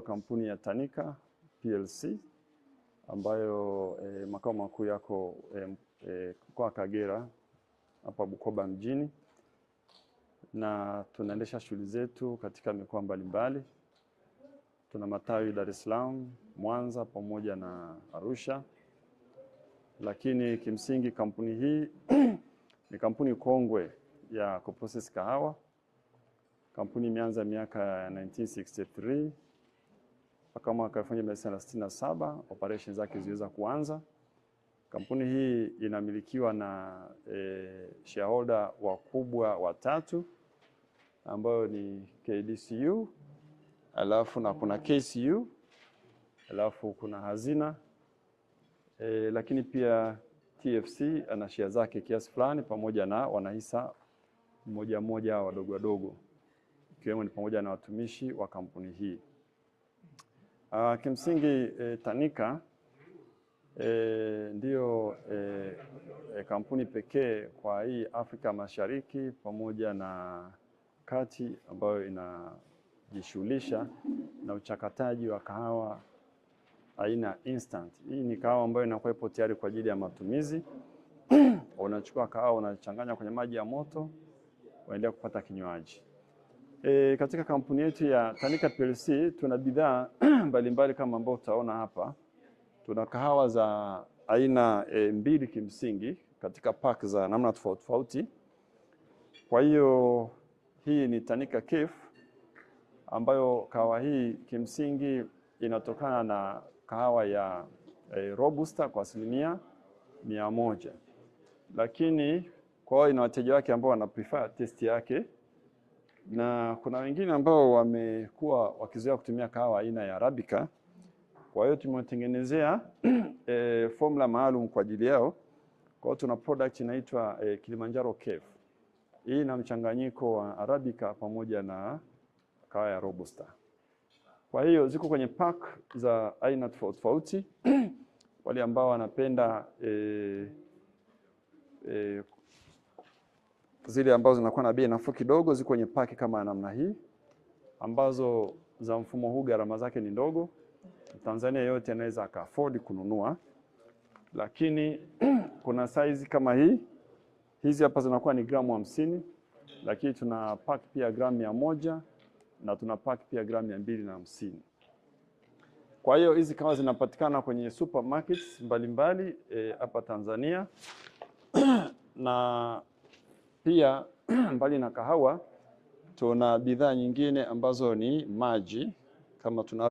kampuni ya Tanyika PLC ambayo makao makuu yako kwa Kagera hapa Bukoba mjini, na tunaendesha shughuli zetu katika mikoa mbalimbali. Tuna matawi Dar es Salaam, Mwanza pamoja na Arusha. Lakini kimsingi kampuni hii ni kampuni kongwe ya kuprocess kahawa. Kampuni imeanza miaka ya 1963 mpaka mwaka 1967 operations zake ziliweza kuanza. Kampuni hii inamilikiwa na shareholder wakubwa watatu ambao ni KDCU, alafu na kuna KCU, alafu kuna Hazina, lakini pia TFC ana share zake kiasi fulani pamoja na wanahisa mmoja wadogo ikiwemo ni pamoja na watumishi wa kampuni hii. Kimsingi Tanyika ndio kampuni pekee kwa hii Afrika Mashariki pamoja na Kati ambayo inajishughulisha na uchakataji wa kahawa aina instant. Hii ni kahawa ambayo inakuwa ipo tayari kwa ajili ya matumizi. Unachukua kahawa, unachanganya kwenye maji ya moto, unaendelea kupata kinywaji. Katika kampuni yetu ya Tanyika PLC tuna bidhaa mbalimbali kama ambao utaona hapa. Tuna kahawa za aina mbili kimsingi katika pack za namna tofauti tofauti. Kwa hiyo hii ni Tanyika Kef ambayo kahawa hii kimsingi inatokana na kahawa ya Robusta kwa 100%. Lakini kwa hiyo ina wateja wake ambao wana prefer taste yake, na kuna wengine ambao wamekuwa wakizoea kutumia kahawa aina ya Arabica. Kwa hiyo tumewatengenezea formula maalum kwa ajili yao. Kwa hiyo tuna product inaitwa Kilimanjaro Kef. Hii ina mchanganyiko wa Arabica pamoja na kahawa ya Robusta. Kwa hiyo ziko kwenye pack za aina tofauti tofauti. Wale ambao wanapenda zile ambazo zinakuwa na bei nafuu kidogo ziko kwenye pack kama namna hii, ambazo za mfumo huu gharama zake ni ndogo. Tanzania yote anaweza aka-afford kununua. Lakini kuna size kama hii. Hizi hapa zinakuwa ni gramu 50, lakini tuna pack pia gramu 100 na tuna pack pia gramu 250. Kwa hiyo hizi kahawa zinapatikana kwenye supermarkets mbalimbali hapa Tanzania. Na pia mbali na kahawa tuna bidhaa nyingine ambazo ni maji kama tuna